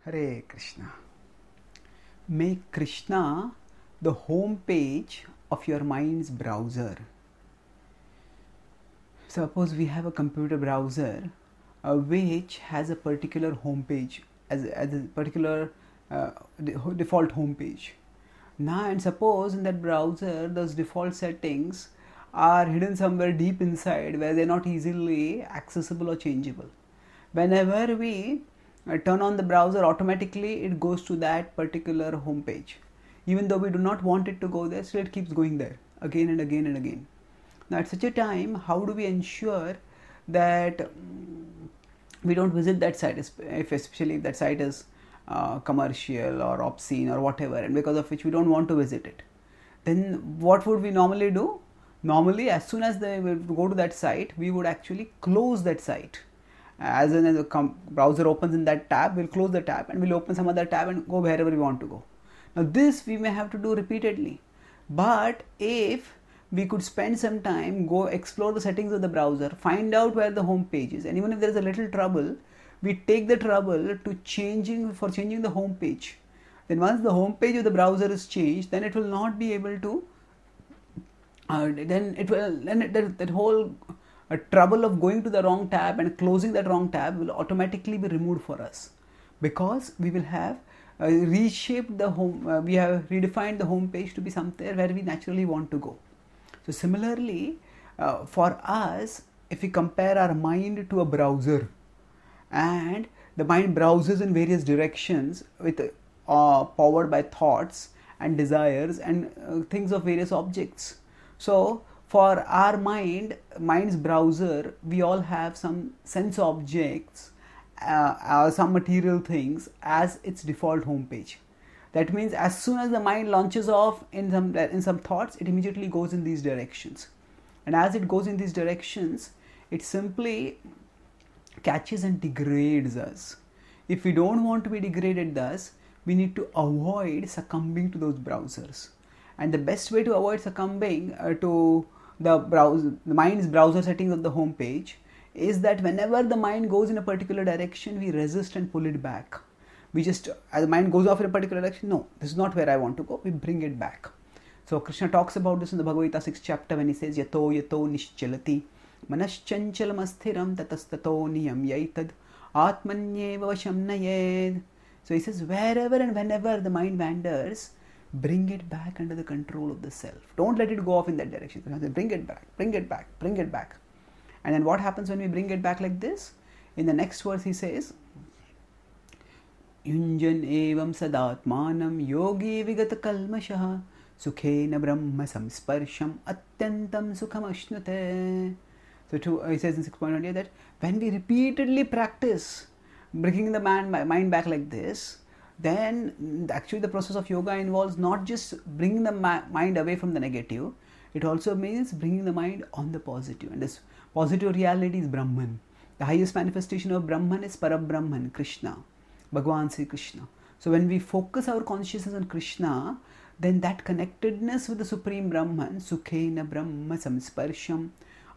Hare Krishna. Make Krishna the home page of your mind's browser. Suppose we have a computer browser which has a particular home page as a particular default home page. Now, and suppose in that browser those default settings are hidden somewhere deep inside where they're not easily accessible or changeable. Whenever we turn on the browser, automatically it goes to that particular home page. Even though we do not want it to go there, still it keeps going there again and again and again. Now, at such a time, how do we ensure that we don't visit that site, especially if that site is commercial or obscene or whatever, and because of which we don't want to visit it? Then what would we normally do? Normally, as soon as they will go to that site, we would actually close that site. As soon as the browser opens in that tab, we'll close the tab and we'll open some other tab and go wherever we want to go. Now, this we may have to do repeatedly, but if we could spend some time, go explore the settings of the browser, find out where the home page is, and even if there is a little trouble, we take the trouble to changing the home page. Then once the home page of the browser is changed, then it will not be able to that whole trouble of going to the wrong tab and closing that wrong tab will automatically be removed for us, because we will have reshaped the home, we have redefined the home page to be somewhere where we naturally want to go. So similarly, for us, if we compare our mind to a browser, and the mind browses in various directions with powered by thoughts and desires and things of various objects. So for our mind's browser, we all have some sense objects, some material things as its default home page. That means as soon as the mind launches off in some thoughts, it immediately goes in these directions. And as it goes in these directions, it simply catches and degrades us. If we don't want to be degraded thus, we need to avoid succumbing to those browsers. And the best way to avoid succumbing to the mind's browser settings of the home page is that whenever the mind goes in a particular direction, we resist and pull it back. We just, as the mind goes off in a particular direction, no, this is not where I want to go, we bring it back. So Krishna talks about this in the Bhagavad Gita 6th chapter when he says, Yato yato nishchalati manaschanchala asthiram tatastato niyam yaitad atmanyeva vasham nayed. So he says, wherever and whenever the mind wanders, bring it back under the control of the self. Don't let it go off in that direction. Bring it back, bring it back, bring it back. And then what happens when we bring it back like this? In the next verse he says, Yunjan evam sadatmanam yogi vigata kalmashaha sukhena brahma samsparsham atyantam sukham ashnute. So he says in 6.1 that when we repeatedly practice bringing the mind back like this, then actually the process of yoga involves not just bringing the mind away from the negative, it also means bringing the mind on the positive. And this positive reality is Brahman. The highest manifestation of Brahman is Parabrahman, Krishna, Bhagavan Sri Krishna. So when we focus our consciousness on Krishna, then that connectedness with the Supreme Brahman, Sukhena Brahma Samsparsham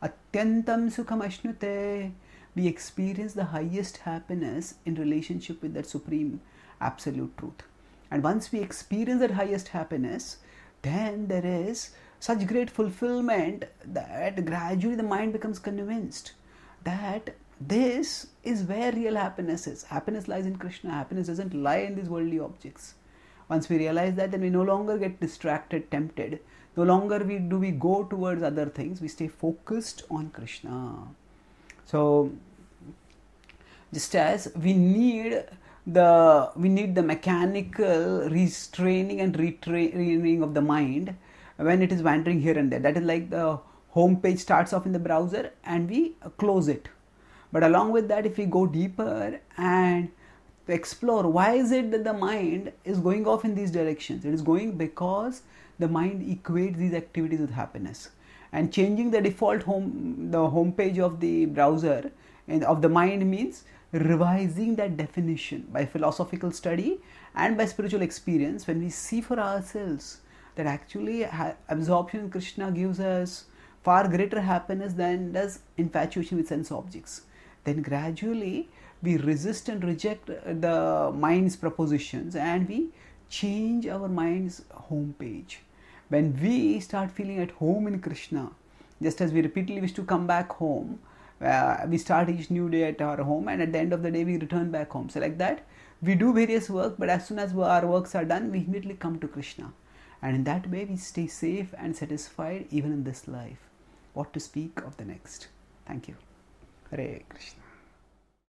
Atyantam Sukham Ashnute, we experience the highest happiness in relationship with that Supreme Absolute Truth. And once we experience that highest happiness, then there is such great fulfillment that gradually the mind becomes convinced that this is where real happiness is. Happiness lies in Krishna. Happiness doesn't lie in these worldly objects. Once we realize that, then we no longer get distracted, tempted. No longer do we go towards other things. We stay focused on Krishna. So, just as we need the mechanical restraining and retraining of the mind when it is wandering here and there. That is like the home page starts off in the browser and we close it. But along with that, if we go deeper and explore why is it that the mind is going off in these directions, it is going because the mind equates these activities with happiness. And changing the default home page of the browser and of the mind means revising that definition by philosophical study and by spiritual experience. When we see for ourselves that actually absorption in Krishna gives us far greater happiness than does infatuation with sense objects, then gradually we resist and reject the mind's propositions, and we change our mind's homepage. When we start feeling at home in Krishna, just as we repeatedly wish to come back home, we start each new day at our home, and at the end of the day we return back home. So like that, we do various work, but as soon as our works are done, we immediately come to Krishna. And in that way, we stay safe and satisfied even in this life. What to speak of the next? Thank you. Hare Krishna.